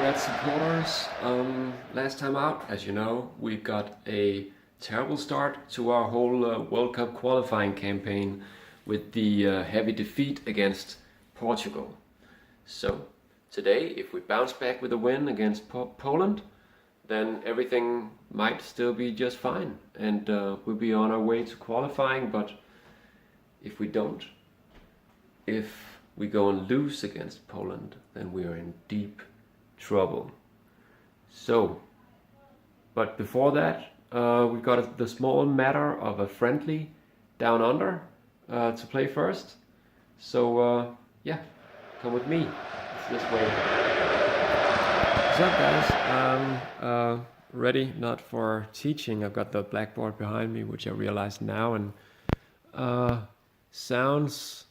Red supporters. Last time out, as you know, we got a terrible start to our whole World Cup qualifying campaign with the heavy defeat against Portugal. So today, if we bounce back with a win against Poland, then everything might still be just fine, and we'll be on our way to qualifying. But if we don't, if we go and lose against Poland, then we are in deep trouble. So, but before that, we've got the small matter of a friendly down under to play first. So, yeah, come with me. It's this way. What's up, guys? Ready not for teaching. I've got the blackboard behind me, which I realize now, and sounds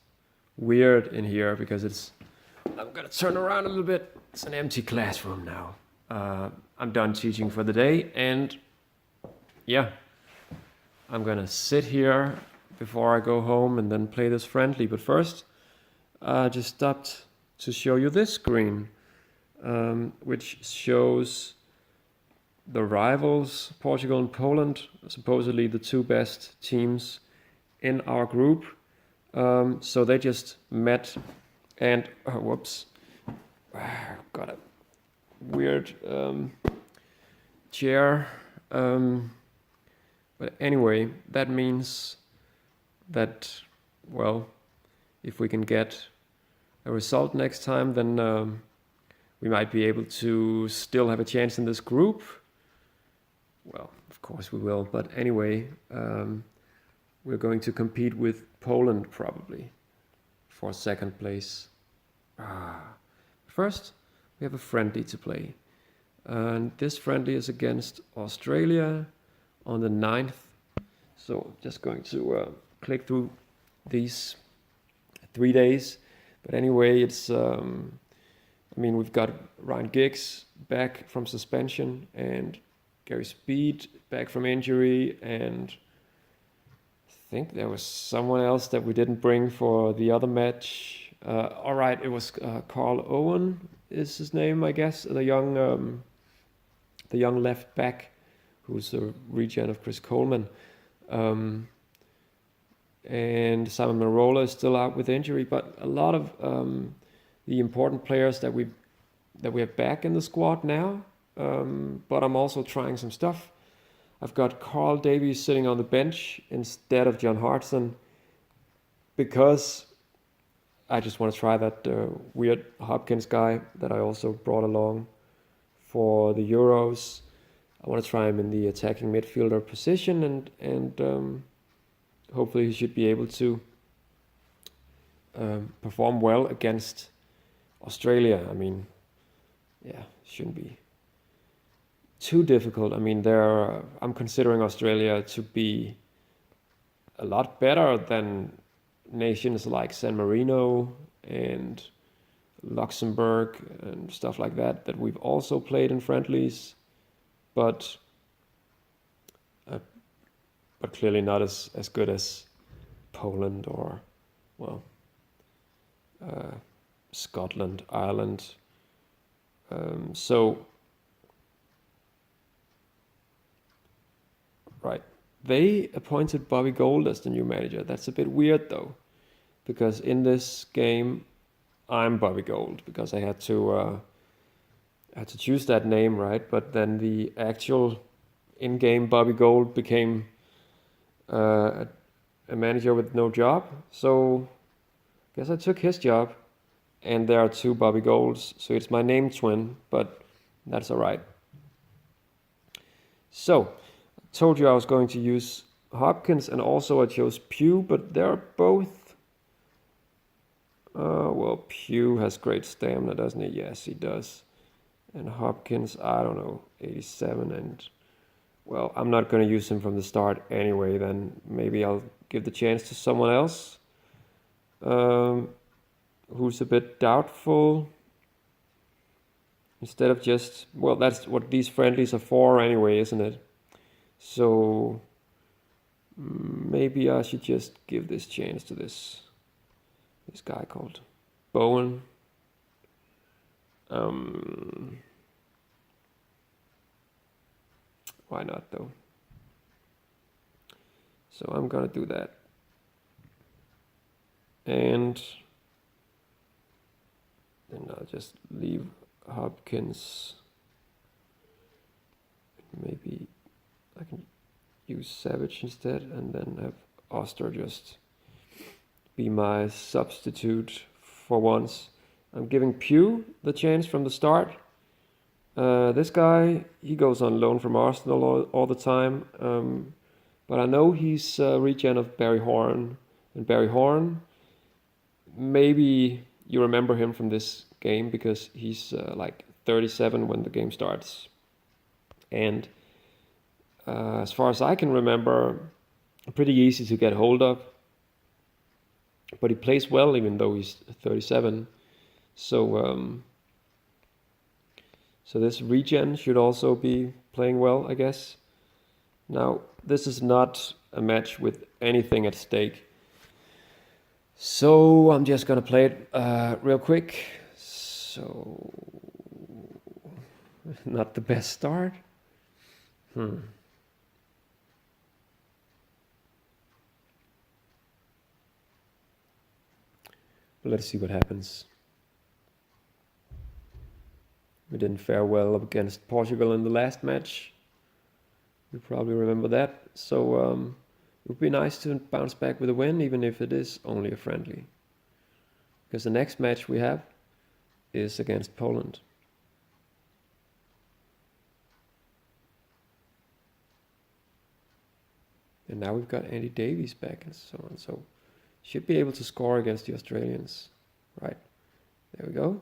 weird in here because I'm gonna turn around a little bit. It's an empty classroom now. I'm done teaching for the day, and yeah, I'm gonna sit here before I go home and then play this friendly. But first, I just stopped to show you this screen, which shows the rivals, Portugal and Poland, supposedly the two best teams in our group. So they just met, and whoops, got a weird chair. But anyway, that means that, well, if we can get a result next time, then we might be able to still have a chance in this group. Well, of course we will. But anyway, we're going to compete with Poland probably for second place. First, we have a friendly to play. And this friendly is against Australia on the 9th. So just going to click through these 3 days. But anyway, it's, we've got Ryan Giggs back from suspension and Gary Speed back from injury, and I think there was someone else that we didn't bring for the other match. All right, it was Carl Owen is his name, I guess, the young left back who's a regen of Chris Coleman. And Simon Marola is still out with injury, but a lot of the important players that we have back in the squad now. But I'm also trying some stuff. I've got Carl Davies sitting on the bench instead of John Hartson because I just want to try that weird Hopkins guy that I also brought along for the Euros. I want to try him in the attacking midfielder position, and hopefully he should be able to perform well against Australia. Shouldn't be too difficult. I'm considering Australia to be a lot better than nations like San Marino and Luxembourg and stuff like that we've also played in friendlies, but clearly not as good as Poland or, well, Scotland, Ireland. Right. They appointed Bobby Gold as the new manager. That's a bit weird though, because in this game, I'm Bobby Gold because I had to choose that name, right? But then the actual in-game Bobby Gold became a manager with no job. So I guess I took his job, and there are two Bobby Golds, so it's my name twin, but that's all right. So told you I was going to use Hopkins, and also I chose Pugh, but they're both, well, Pugh has great stamina, doesn't he? Yes, he does. And Hopkins, I don't know, 87, and, well, I'm not going to use him from the start anyway, then maybe I'll give the chance to someone else who's a bit doubtful. Instead of just, well, that's what these friendlies are for anyway, isn't it? So maybe I should just give this chance to this guy called Bowen. Why not though? So I'm gonna do that. And then I'll just leave Hopkins. Maybe I can use Savage instead, and then have Oster just be my substitute for once. I'm giving Pugh the chance from the start. This guy, he goes on loan from Arsenal all the time, but I know he's regen of Barry Horn, and Barry Horn, maybe you remember him from this game because he's like 37 when the game starts, and as far as I can remember, pretty easy to get hold of, but he plays well even though he's 37. So so this regen should also be playing well, I guess. Now, this is not a match with anything at stake, so I'm just gonna play it real quick. So, not the best start. But let's see what happens. We didn't fare well up against Portugal in the last match. You probably remember that. So it would be nice to bounce back with a win, even if it is only a friendly. Because the next match we have is against Poland. And now we've got Andy Davies back and so on. So should be able to score against the Australians. Right. There we go.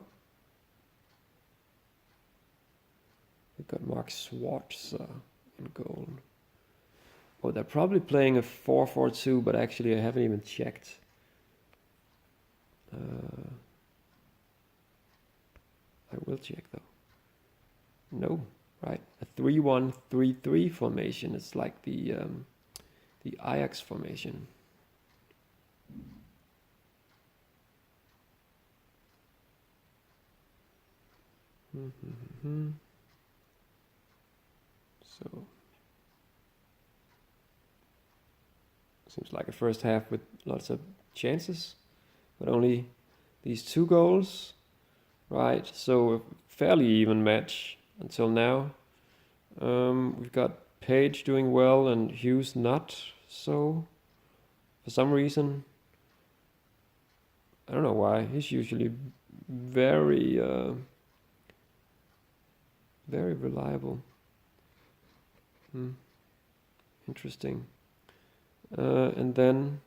We've got Mark Schwarzer in goal. Oh, they're probably playing a 4-4-2, but actually I haven't even checked. I will check though. No, right. A 3-1-3-3 formation. It's like the Ajax formation. So seems like a first half with lots of chances, but only these 2 goals. Right, so a fairly even match until now. We've got Page doing well and Hughes not so. For some reason, I don't know why. He's usually very very reliable. Interesting. And then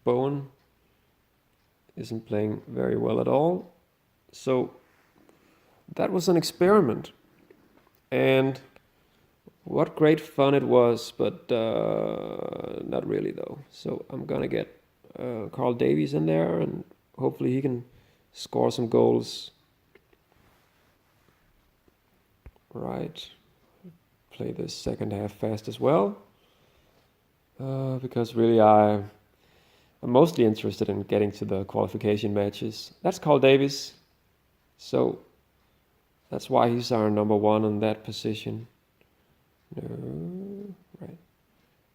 Bowen isn't playing very well at all. So that was an experiment. And what great fun it was, but not really though. So I'm gonna get Carl Davies in there, and hopefully he can score some goals. Right. Play this second half fast as well. Because really I'm mostly interested in getting to the qualification matches. That's Carl Davies. So that's why he's our number 1 in that position. No, right.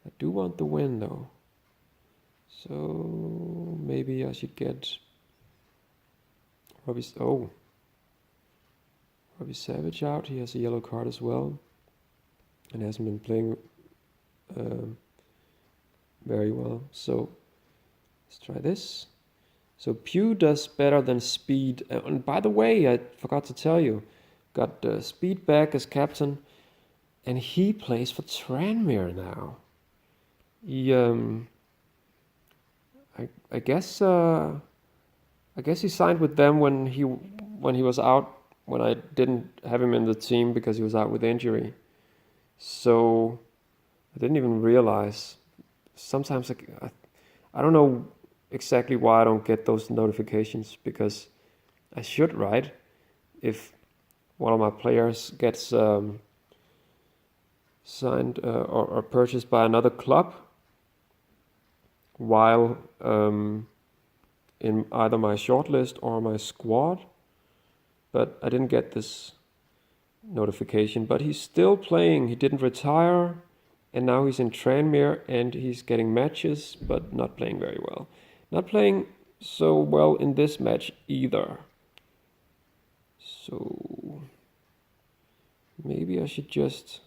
I do want the win though. So maybe I should get Robbie Savage out. He has a yellow card as well, and hasn't been playing very well. So let's try this. So Pugh does better than Speed. And by the way, I forgot to tell you, got Speed back as captain, and he plays for Tranmere now. He, I guess he signed with them when he was out. When I didn't have him in the team because he was out with injury. So I didn't even realize. Sometimes I don't know exactly why I don't get those notifications, because I should, right? If one of my players gets signed or purchased by another club while in either my shortlist or my squad. But I didn't get this notification, but he's still playing. He didn't retire, and now he's in Tranmere, and he's getting matches, but not playing very well. Not playing so well in this match either. So maybe I should just...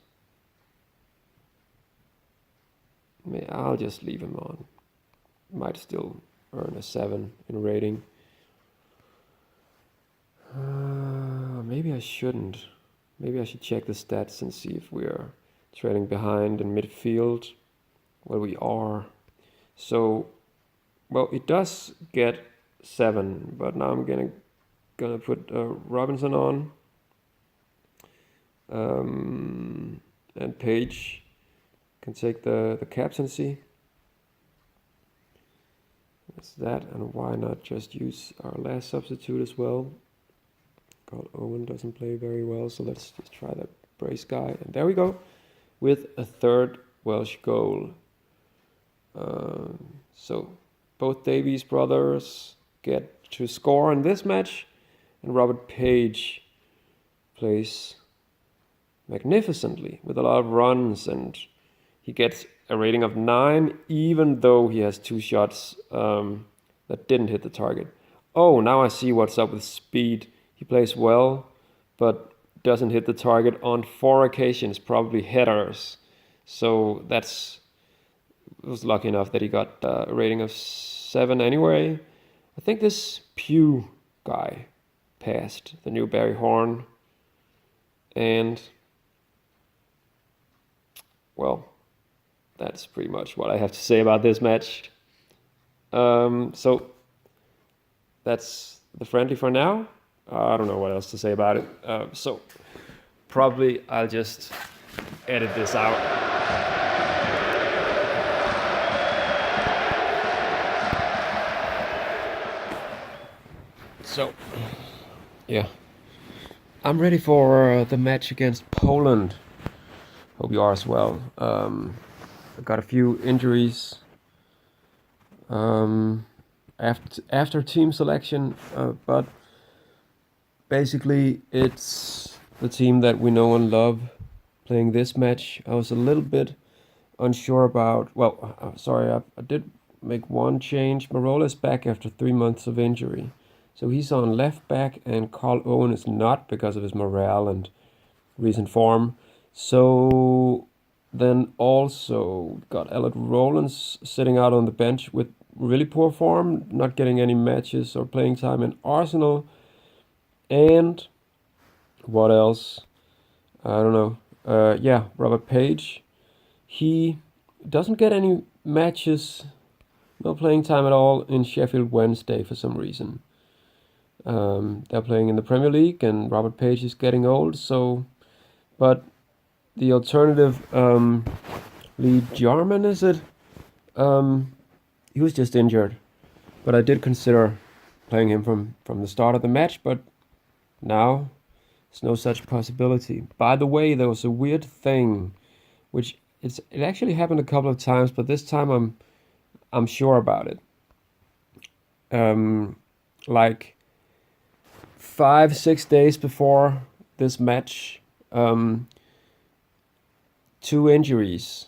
I'll just leave him on. Might still earn a 7 in rating. Maybe I shouldn't. Maybe I should check the stats and see if we are trailing behind in midfield. Well, we are. So, well, it does get 7, but now I'm gonna put Robinson on. And Page can take the captaincy. That's that, and why not just use our last substitute as well? God, Owen doesn't play very well, so let's just try that brace guy. And there we go, with a 3rd Welsh goal. So both Davies brothers get to score in this match, and Robert Page plays magnificently with a lot of runs, and he gets a rating of 9, even though he has 2 shots that didn't hit the target. Oh, now I see what's up with speed. He plays well, but doesn't hit the target on 4 occasions, probably headers. So was lucky enough that he got a rating of 7 anyway. I think this Pew guy passed the new Barry Horn, and well, that's pretty much what I have to say about this match. So that's the friendly for now. I don't know what else to say about it. So probably I'll just edit this out. So, yeah. I'm ready for the match against Poland. Hope you are as well. I've got a few injuries after team selection, but basically it's the team that we know and love playing this match. I was a little bit unsure about... Well, sorry, I did make one change. Marola's back after 3 months of injury. So he's on left back, and Carl Owen is not because of his morale and recent form. So then also got Elliot Rowlands sitting out on the bench with really poor form, not getting any matches or playing time in Arsenal. And what else? I don't know. Yeah, Robert Page. He doesn't get any matches, no playing time at all in Sheffield Wednesday for some reason. They're playing in the Premier League, and Robert Page is getting old, so... But the alternative, Lee Jarman, is it? He was just injured. But I did consider playing him from the start of the match, but now there's no such possibility. By the way, there was a weird thing, which it actually happened a couple of times, but this time I'm sure about it. Like 5-6 days before this match, 2 injuries,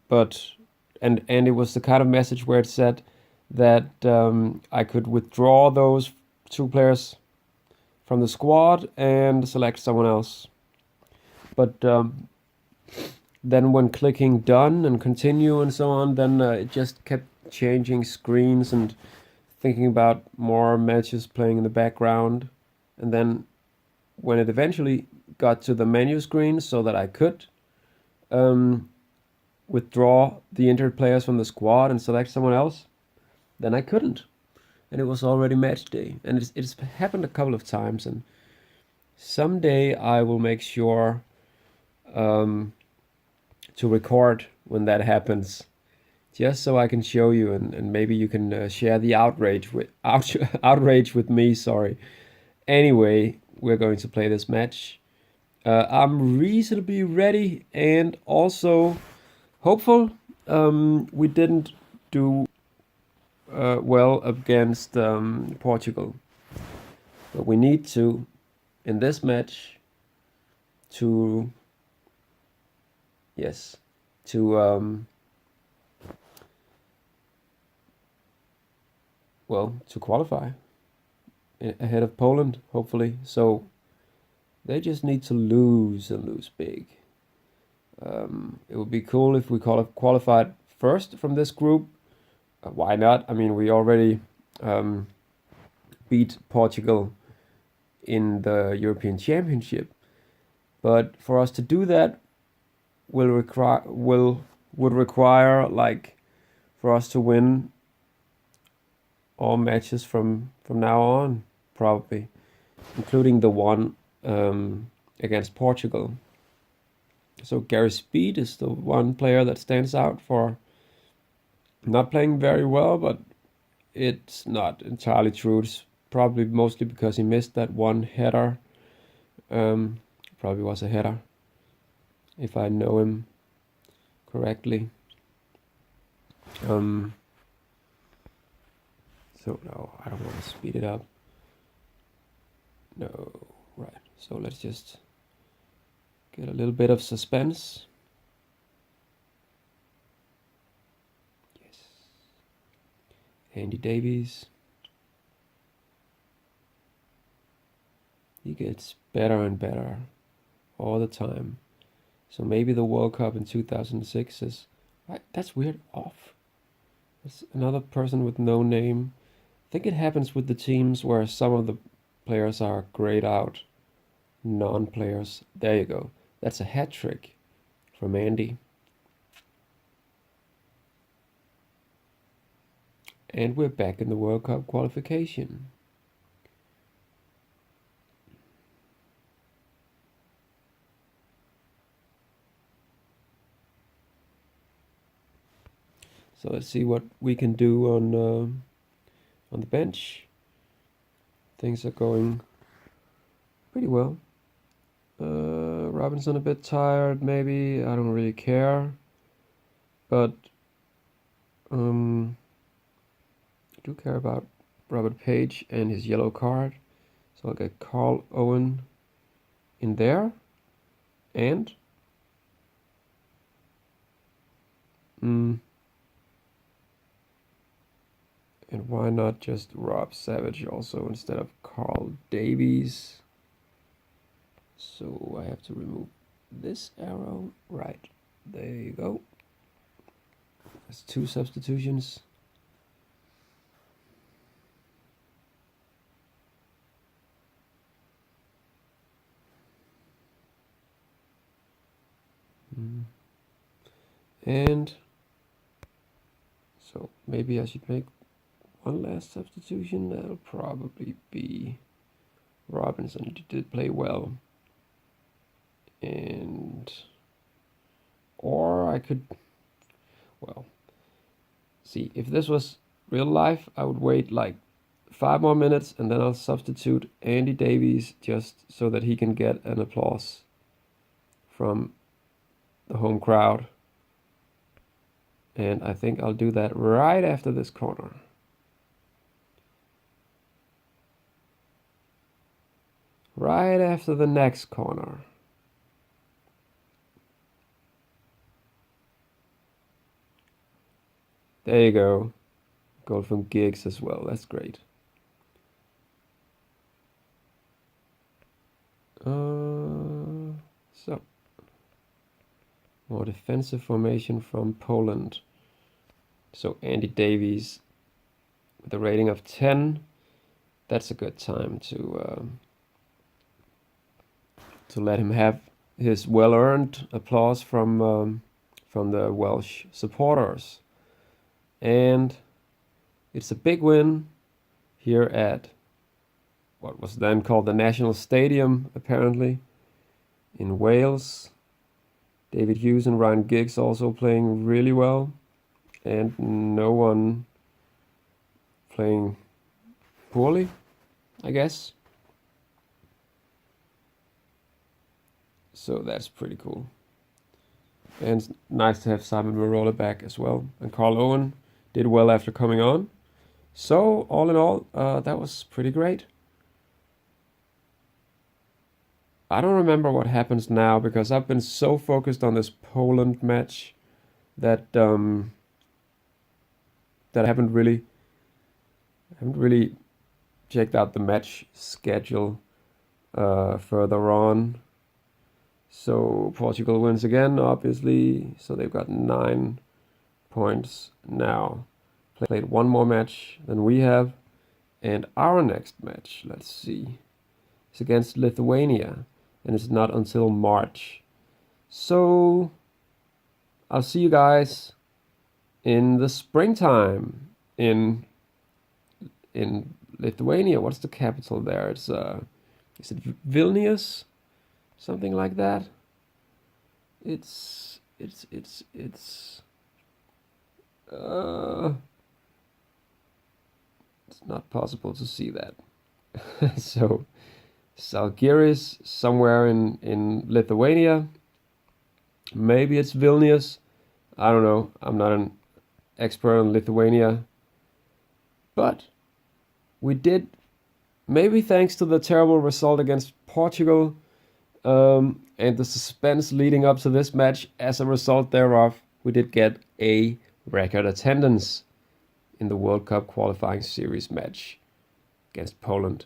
and it was the kind of message where it said that I could withdraw those 2 players from the squad and select someone else. But then when clicking done and continue and so on, then it just kept changing screens and thinking about more matches playing in the background. And then when it eventually got to the menu screen so that I could withdraw the injured players from the squad and select someone else, then I couldn't. And it was already match day. And it's happened a couple of times. And someday I will make sure to record when that happens, just so I can show you, and maybe you can share the outrage with me. Sorry. Anyway, we're going to play this match. I'm reasonably ready and also hopeful. We didn't do well against Portugal, but we need to, in this match, to to to qualify ahead of Poland, hopefully. So they just need to lose and lose big. It would be cool if we qualified first from this group. Why not? I mean, we already beat Portugal in the European Championship, but for us to do that would require like for us to win all matches from now on, probably, including the one against Portugal. So Gary Speed is the one player that stands out for not playing very well, but it's not entirely true. It's probably mostly because he missed that one header. Probably was a header, if I know him correctly. So no, I don't want to speed it up. No, right. So let's just get a little bit of suspense. Yes. Andy Davies. He gets better and better all the time. So maybe the World Cup in 2006 is... That's weird. Off. It's another person with no name. I think it happens with the teams where some of the players are grayed out. Non-players. There you go. That's a hat trick from Andy. And we're back in the World Cup qualification. So let's see what we can do on the bench. Things are going pretty well. Robinson a bit tired, maybe. I don't really care. But I do care about Robert Page and his yellow card. So I'll get Carl Owen in there. And and why not just Rob Savage also instead of Carl Davies? So I have to remove this arrow. Right, there you go. That's 2 substitutions. And so maybe I should make one last substitution. That'll probably be Robinson. He did play well. And or I could, well, see, if this was real life, I would wait like 5 more minutes and then I'll substitute Andy Davies just so that he can get an applause from the home crowd. And I think I'll do that right after this corner. Right after the next corner. There you go. Goal from Giggs as well. That's great. So more defensive formation from Poland. So Andy Davies with a rating of 10. That's a good time to let him have his well-earned applause from the Welsh supporters. And it's a big win here at what was then called the National Stadium, apparently, in Wales. David Hughes and Ryan Giggs also playing really well, and no one playing poorly, I guess. So that's pretty cool. And it's nice to have Simon Marola back as well. And Carl Owen did well after coming on. So all in all, that was pretty great. I don't remember what happens now because I've been so focused on this Poland match that that I haven't really checked out the match schedule further on. So Portugal wins again, obviously. So they've got 9 points now. Played one more match than we have. And our next match, let's see, is against Lithuania. And it's not until March. So I'll see you guys in the springtime in Lithuania. What's the capital there? It's is it Vilnius? Something like that. It's not possible to see that. So Salgiris, somewhere in Lithuania. Maybe it's Vilnius. I don't know. I'm not an expert on Lithuania. But we did, maybe thanks to the terrible result against Portugal, and the suspense leading up to this match, as a result thereof, we did get a record attendance in the World Cup qualifying series match against Poland.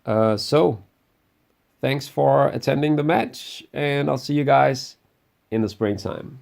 So, thanks for attending the match, and I'll see you guys in the springtime.